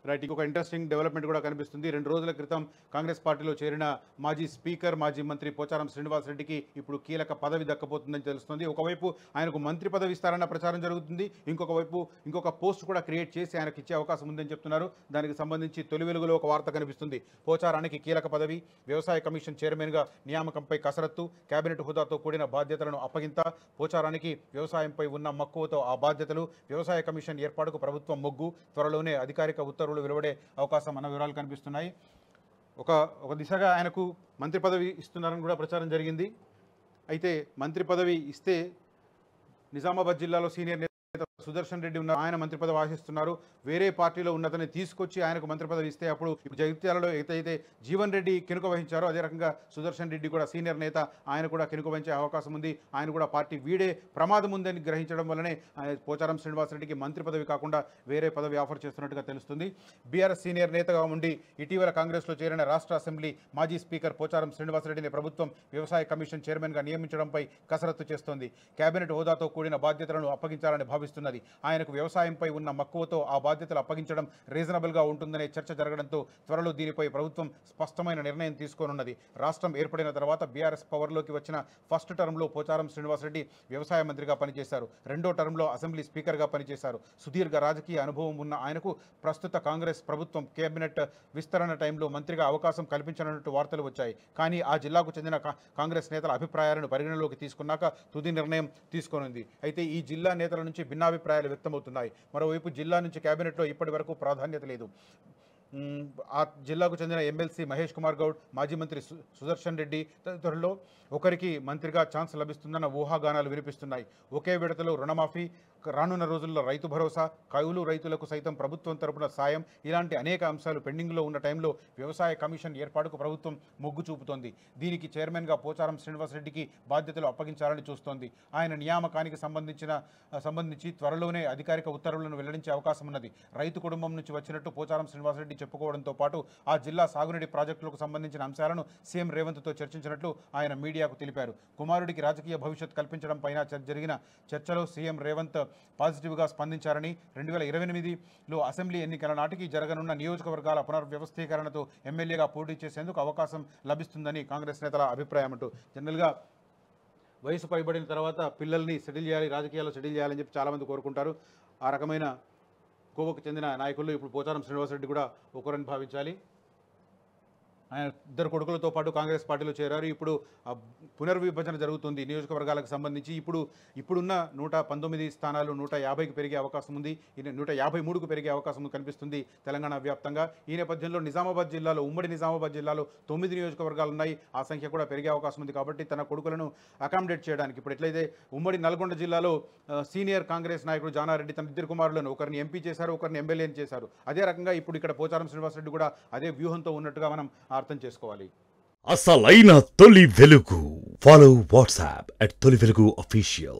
Right, ఇంకొక interesting development కూడా కనిపిస్తుంది. 2 రోజుల క్రితం కాంగ్రెస్ పార్టీలో చేరిన మాజీ స్పీకర్, మాజీ మంత్రి పోచారం శ్రీనివాసరెడ్డికి ఇప్పుడు కీలక పదవి దక్కబోతుందని తెలుస్తుంది. ఒకవైపు ఆయనకు మంత్రి పదవి ఇస్తారన్న ప్రచారం జరుగుతుంది. ఇంకొక పోస్ట్ కూడా క్రియేట్ చేసి ఆయనకు ఇచ్చే అవకాశం ఉందని చెప్తున్నారు. దానికి సంబంధించి తొలి వెలుగులో ఒక వార్త కనిపిస్తుంది. పోచారానికి కీలక పదవి, వ్యవసాయ కమిషన్ చైర్మన్గా నియామకంపై కసరత్తు, కేబినెట్ హోదాతో కూడిన బాధ్యతలను అప్పగింత, పోచారానికి వ్యవసాయంపై ఉన్న మక్కువతో ఆ బాధ్యతలు, వ్యవసాయ కమిషన్ ఏర్పాటుకు ప్రభుత్వం మొగ్గు, త్వరలోనే అధికారిక ఉత్తర్వులు వెలువడే అవకాశం అన్న వివరాలు కనిపిస్తున్నాయి. ఒక దిశగా ఆయనకు మంత్రి పదవి ఇస్తున్నారని కూడా ప్రచారం జరిగింది. అయితే మంత్రి పదవి ఇస్తే నిజామాబాద్ జిల్లాలో సీనియర్ నేత సుదర్శన్ రెడ్డి ఉన్నారు, ఆయన మంత్రి పదవి ఆశిస్తున్నారు. వేరే పార్టీలో ఉన్నతని తీసుకొచ్చి ఆయనకు మంత్రి పదవి ఇస్తే అప్పుడు జగిత్యాలలో అయితే జీవన్ రెడ్డి కినుక వహించారో అదే రకంగా సుదర్శన్ రెడ్డి కూడా సీనియర్ నేత, ఆయన కూడా కినుక వహించే అవకాశం ఉంది. ఆయన కూడా పార్టీ వీడే ప్రమాదం ఉందని గ్రహించడం వల్లనే పోచారం శ్రీనివాసరెడ్డికి మంత్రి పదవి కాకుండా వేరే పదవి ఆఫర్ చేస్తున్నట్టుగా తెలుస్తుంది. బీఆర్ఎస్ సీనియర్ నేతగా ఉండి ఇటీవల కాంగ్రెస్లో చేరిన రాష్ట్ర అసెంబ్లీ మాజీ స్పీకర్ పోచారం శ్రీనివాసరెడ్డిని ప్రభుత్వం వ్యవసాయ కమిషన్ చైర్మన్గా నియమించడంపై కసరత్తు చేస్తోంది. కేబినెట్ హోదాతో కూడిన బాధ్యతలను అప్పగించాలని భావిస్తున్నది. ఆయనకు వ్యవసాయంపై ఉన్న మక్కువతో ఆ బాధ్యతలు అప్పగించడం రీజనబుల్గా ఉంటుందనే చర్చ జరగడంతో త్వరలో దీనిపై ప్రభుత్వం స్పష్టమైన నిర్ణయం తీసుకోనున్నది. రాష్ట్రం ఏర్పడిన తర్వాత బీఆర్ఎస్ పవర్లోకి వచ్చిన ఫస్ట్ టర్మ్లో పోచారం శ్రీనివాసరెడ్డి వ్యవసాయ మంత్రిగా పనిచేశారు. రెండో టర్మ్లో అసెంబ్లీ స్పీకర్గా పనిచేశారు. సుదీర్ఘ రాజకీయ అనుభవం ఉన్న ఆయనకు ప్రస్తుత కాంగ్రెస్ ప్రభుత్వం కేబినెట్ విస్తరణ టైంలో మంత్రిగా అవకాశం కల్పించనున్నట్టు వార్తలు వచ్చాయి. కానీ ఆ జిల్లాకు చెందిన కాంగ్రెస్ నేతల అభిప్రాయాలను పరిగణలోకి తీసుకున్నాక తుది నిర్ణయం తీసుకోనుంది. అయితే ఈ జిల్లా నేతల నుంచి భిన్నాభిప్రాయాలు వ్యక్తమవుతున్నాయి. మరోవైపు జిల్లా నుంచి కేబినెట్లో ఇప్పటి వరకు ప్రాధాన్యత లేదు. ఆ జిల్లాకు చెందిన ఎమ్మెల్సీ మహేష్ కుమార్ గౌడ్, మాజీ మంత్రి సుదర్శన్ రెడ్డి తదితరుల్లో ఒకరికి మంత్రిగా ఛాన్స్ లభిస్తుందన్న ఊహాగానాలు వినిపిస్తున్నాయి. ఒకే విడతలో రుణమాఫీ, రానున్న రోజుల్లో రైతు భరోసా, కౌలు రైతులకు సైతం ప్రభుత్వం తరపున సాయం, ఇలాంటి అనేక అంశాలు పెండింగ్లో ఉన్న టైంలో వ్యవసాయ కమిషన్ ఏర్పాటుకు ప్రభుత్వం మొగ్గు చూపుతోంది. దీనికి చైర్మన్గా పోచారం శ్రీనివాసరెడ్డికి బాధ్యతలు అప్పగించాలని చూస్తోంది. ఆయన నియామకానికి సంబంధించి త్వరలోనే అధికారిక ఉత్తర్వులను వెల్లడించే అవకాశం ఉన్నది. రైతు కుటుంబం నుంచి వచ్చినట్టు పోచారం శ్రీనివాసరెడ్డి చెప్పుకోవడంతో పాటు ఆ జిల్లా సాగునీటి ప్రాజెక్టులకు సంబంధించిన అంశాలను సీఎం రేవంత్తో చర్చించినట్లు ఆయన మీడియాకు తెలిపారు. కుమారుడికి రాజకీయ భవిష్యత్ కల్పించడం పైన జరిగిన చర్చలో సీఎం రేవంత్ పాజిటివ్గా స్పందించారని, 2028లో అసెంబ్లీ ఎన్నికల నాటికి జరగనున్న నియోజకవర్గాల పునర్వ్యవస్థీకరణతో ఎమ్మెల్యేగా పోటీ చేసేందుకు అవకాశం లభిస్తుందని కాంగ్రెస్ నేతల అభిప్రాయం. అంటూ జనరల్గా వయసు పైబడిన తర్వాత పిల్లల్ని సెటిల్ చేయాలి, రాజకీయాల్లో సెటిల్ చేయాలని చెప్పి చాలామంది కోరుకుంటారు. ఆ రకమైన కోవకు చెందిన నాయకుల్లో ఇప్పుడు పోచారం శ్రీనివాసరెడ్డి కూడా ఒకరని భావించాలి. ఆయన 2 కొడుకులతో పాటు కాంగ్రెస్ పార్టీలో చేరారు. ఇప్పుడు పునర్విభజన జరుగుతుంది నియోజకవర్గాలకు సంబంధించి. ఇప్పుడున్న 119 స్థానాలు 150కి పెరిగే అవకాశం ఉంది, 153కు పెరిగే అవకాశం కనిపిస్తుంది తెలంగాణ వ్యాప్తంగా. ఈ నేపథ్యంలో ఉమ్మడి నిజామాబాద్ జిల్లాలో 9 నియోజకవర్గాలు ఉన్నాయి. ఆ సంఖ్య కూడా పెరిగే అవకాశం ఉంది. కాబట్టి తన కొడుకులను అకామిడేట్ చేయడానికి ఇప్పుడు ఎట్లయితే ఉమ్మడి నల్గొండ జిల్లాలో సీనియర్ కాంగ్రెస్ నాయకుడు జానారెడ్డి తన 2 కుమారులను ఒకరిని ఎంపీ చేశారు, ఒకరిని ఎమ్మెల్యేని చేశారు. అదే రకంగా ఇప్పుడు ఇక్కడ పోచారం శ్రీనివాసరెడ్డి కూడా అదే వ్యూహంతో ఉన్నట్టుగా మనం అర్థం చేసుకోవాలి. అసలైన తొలి వెలుగు. ఫాలో వాట్సాప్ @తొలి వెలుగు official.